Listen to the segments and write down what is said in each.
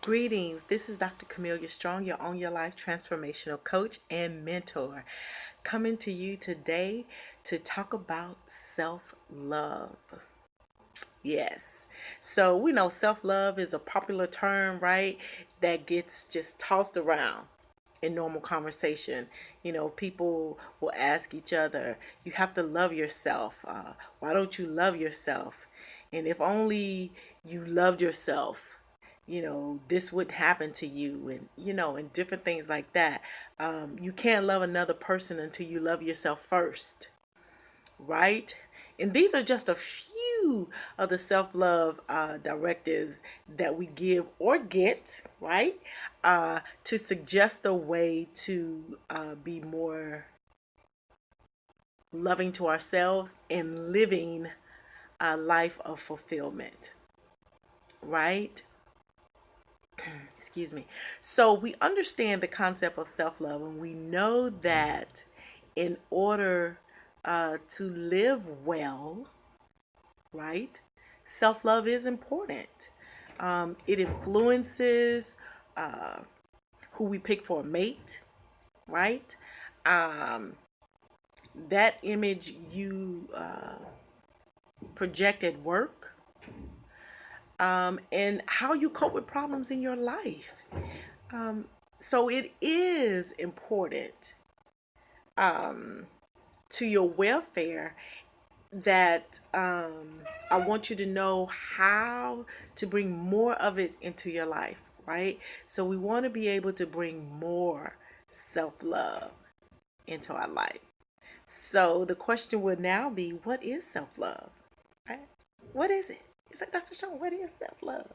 Greetings. This is Dr. Camelia Strong, your Own Your Life transformational coach and mentor, coming to you today to talk about self-love. Yes. So we know self-love is a popular term, right? That gets just tossed around in normal conversation. People will ask each other, you have to love yourself. Why don't you love yourself? And if only you loved yourself, this wouldn't happen to you, and different things like that. You can't love another person until you love yourself first, right? And these are just a few of the self love directives that we give or get, right? To suggest a way to be more loving to ourselves and living a life of fulfillment, right? Excuse me. So we understand the concept of self love, and we know that in order to live well, right? Self love is important. It influences uh, who we pick for a mate, right? Um, that image you project at work, and how you cope with problems in your life. So it is important to your welfare that I want you to know how to bring more of it into your life, right? So we want to be able to bring more self love into our life. So the question would now be, what is self love, right? What is it? It's like, Dr. Strong, what is self love?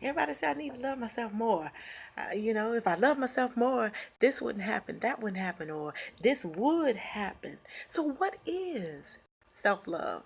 Everybody say I need to love myself more. If I love myself more, this wouldn't happen, that wouldn't happen, or this would happen. So, what is self love?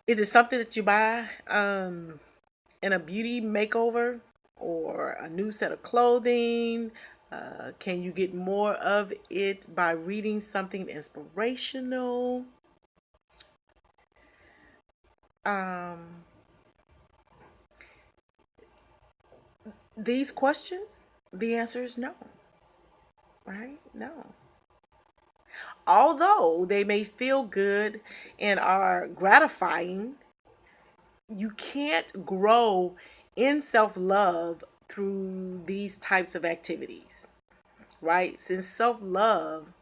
Is it something that you buy in a beauty makeover or a new set of clothing? Can you get more of it by reading something inspirational? Um, these questions, the answer is no, right? No. Although they may feel good and are gratifying, you can't grow in self love through these types of activities, right? Since self love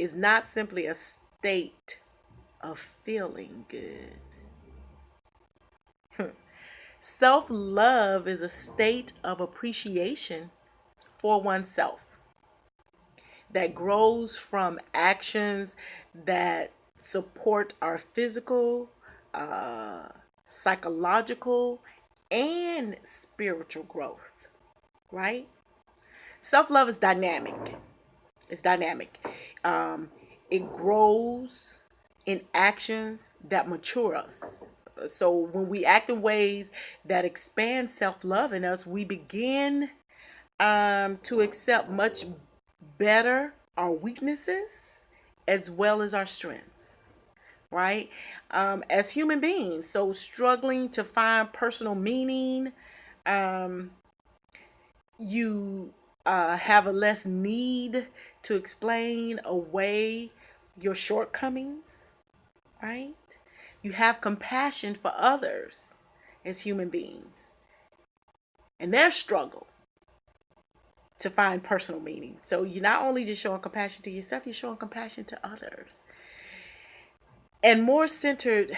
is not simply a state of feeling good, self love is a state of appreciation for oneself that grows from actions that support our physical, uh, psychological, and spiritual growth, right? Self love is dynamic. It's dynamic. Um, it grows in actions that mature us. So when we act in ways that expand self love in us, we begin to accept much better our weaknesses as well as our strengths, right? As human beings, so struggling to find personal meaning, um, you have a less need to explain away your shortcomings, right? You have compassion for others as human beings and their struggle to find personal meaning. So you're not only just showing compassion to yourself, you're showing compassion to others and more centered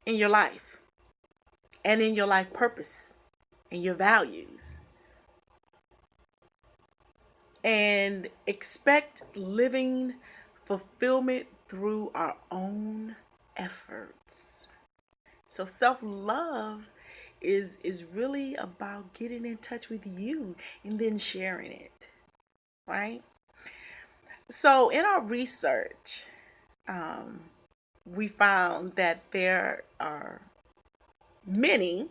in your life and in your life purpose and your values. And expect living fulfillment through our own efforts. So self-love is really about getting in touch with you and then sharing it, right? So in our research, um, we found that there are many,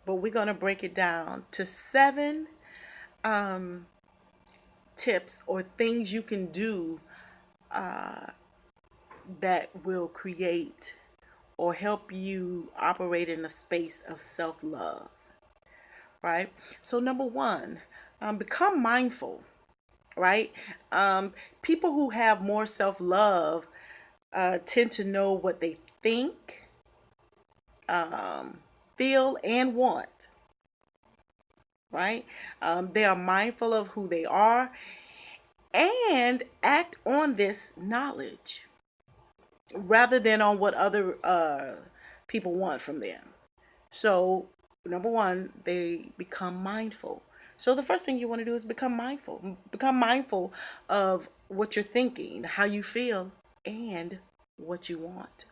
but we're going to break it down to seven um, tips or things you can do that will create or help you operate in a space of self love, right? So number one, become mindful, right? Um, People who have more self-love tend to know what they think, feel, and want, right? They are mindful of who they are and act on this knowledge rather than on what other people want from them. So, number one, they become mindful. So, the first thing you want to do is become mindful. Become mindful of what you're thinking, how you feel, and what you want.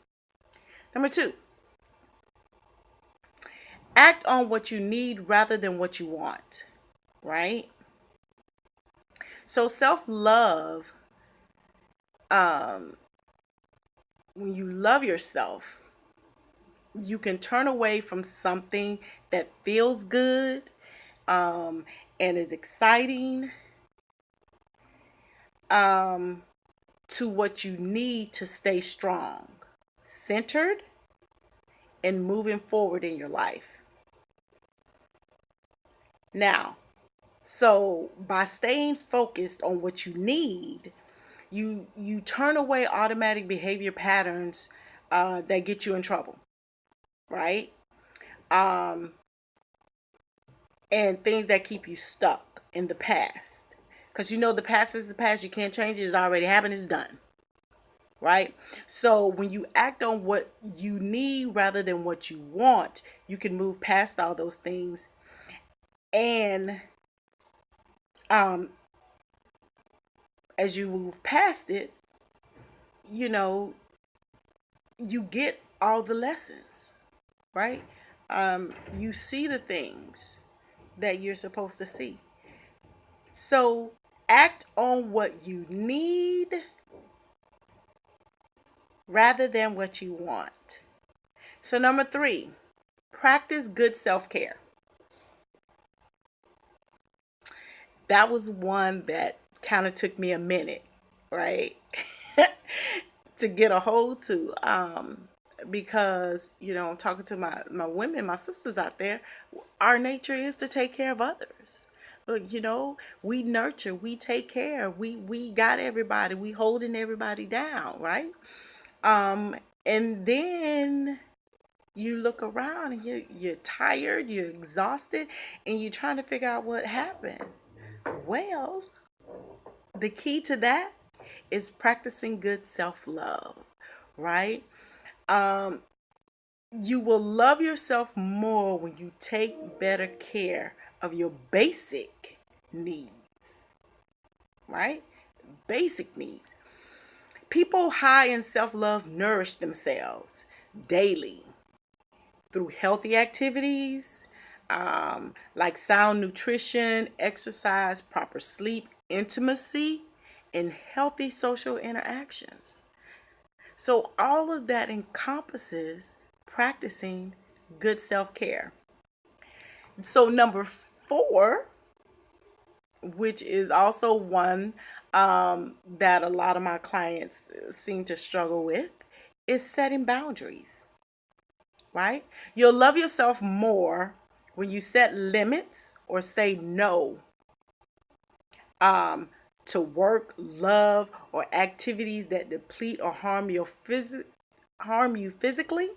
Number two, act on what you need rather than what you want, right? So, self love, um, when you love yourself, you can turn away from something that feels good and is exciting um, to what you need to stay strong, centered, and moving forward in your life. Now, so by staying focused on what you need, you turn away automatic behavior patterns that get you in trouble, right? Um, and things that keep you stuck in the past. Because you know the past is the past. You can't change it. It's already happened. It's done. Right? So when you act on what you need rather than what you want, you can move past all those things. And um, as you move past it, you know, you get all the lessons, right? You see the things that you're supposed to see. So act on what you need rather than what you want. So, number three, practice good self care. That was one that kind of took me a minute, right? To get a hold to. Because, I'm talking to my women, my sisters out there. Our nature is to take care of others. But, we nurture, we take care, we got everybody, we holding everybody down, right? And then you look around and you're tired, you're exhausted, and you're trying to figure out what happened. Well, the key to that is practicing good self-love, right? Um, you will love yourself more when you take better care of your basic needs, right? Basic needs. People high in self-love nourish themselves daily through healthy activities, like sound nutrition, exercise, proper sleep, intimacy, and healthy social interactions. So, all of that encompasses practicing good self care. So, number four, which is also one that a lot of my clients seem to struggle with, is setting boundaries, right? You'll love yourself more when you set limits or say no um, to work, love, or activities that deplete or harm you physically,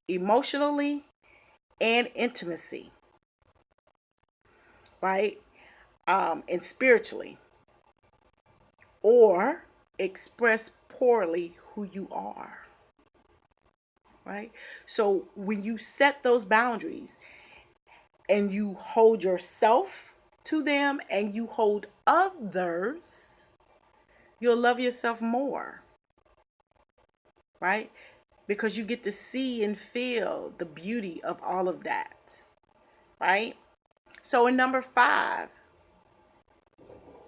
emotionally, and intimacy, right? And spiritually, or express poorly who you are, right? So when you set those boundaries and you hold yourself to them and you hold others, you'll love yourself more, right? Because you get to see and feel the beauty of all of that, right? So in number five,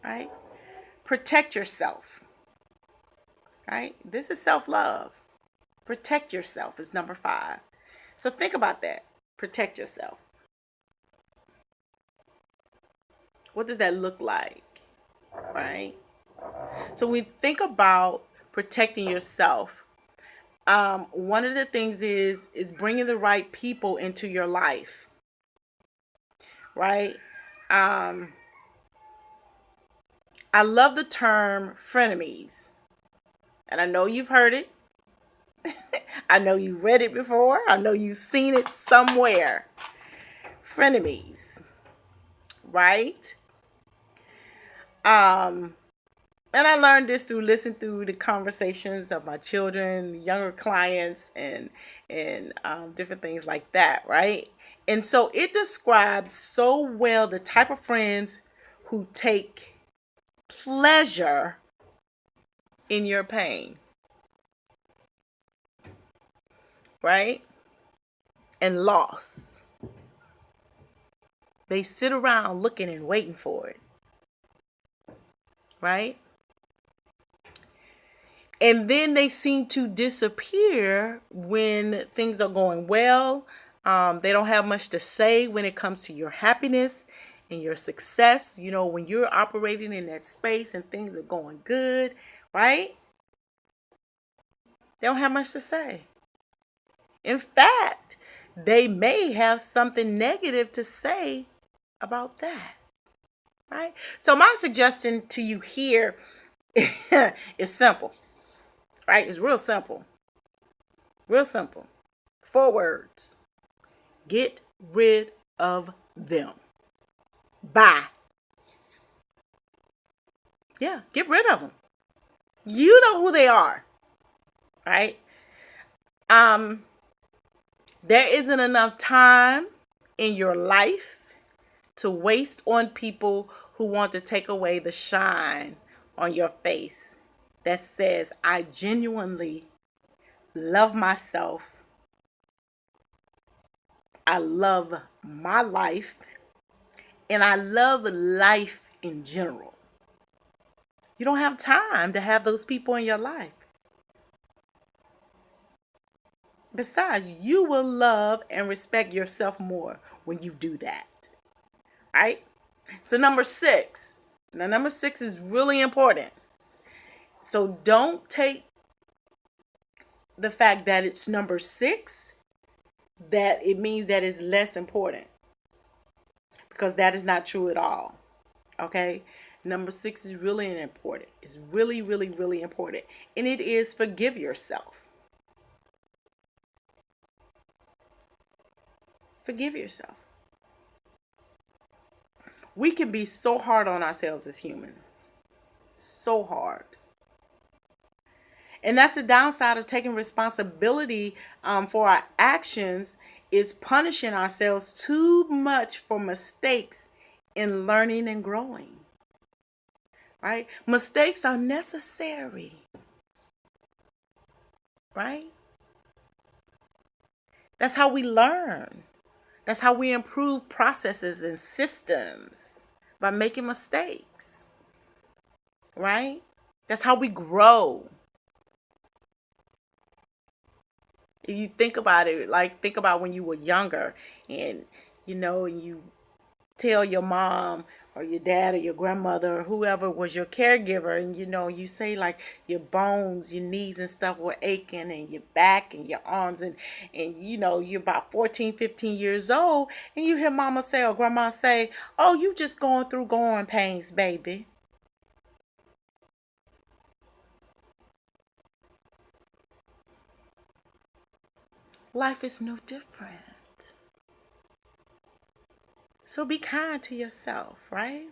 right? Protect yourself, right? This is self-love. Protect yourself is number five. So think about that. Protect yourself. What does that look like, right? So when we think about protecting yourself, one of the things is bringing the right people into your life, right? Um, I love the term frenemies, and I know you've heard it. I know you read it before. I know you've seen it somewhere. Frenemies, right? Um, and I learned this through listening through the conversations of my children, younger clients, and different things like that, right? And so it describes so well the type of friends who take pleasure in your pain, right? And loss. They sit around looking and waiting for it, right? And then they seem to disappear when things are going well. They don't have much to say when it comes to your happiness and your success. You know, when you're operating in that space and things are going good, right? They don't have much to say. In fact, they may have something negative to say about that, right? So my suggestion to you here is simple, right? It's real simple. Real simple. 4 words. Get rid of them. Bye. Yeah, get rid of them. You know who they are, right? Um, there isn't enough time in your life to waste on people who want to take away the shine on your face that says, I genuinely love myself. I love my life. And I love life in general. You don't have time to have those people in your life. Besides, you will love and respect yourself more when you do that. Right? So number 6. Now number 6 is really important. So don't take the fact that it's number 6 that it means that it's less important, because that is not true at all. Okay? Number 6 is really important. It's really, really, really important. And it is forgive yourself. Forgive yourself. We can be so hard on ourselves as humans. So hard. And that's the downside of taking responsibility for our actions, is punishing ourselves too much for mistakes in learning and growing. Right? Mistakes are necessary. Right? That's how we learn. That's how we improve processes and systems, by making mistakes. Right? That's how we grow. If you think about it, like think about when you were younger, and and you tell your mom or your dad or your grandmother or whoever was your caregiver, and you say like your bones, your knees and stuff were aching, and your back and your arms, and you're about 14, 15 years old, and you hear mama say or grandma say, oh, you just going through growing pains, baby. Life is no different. So be kind to yourself, right?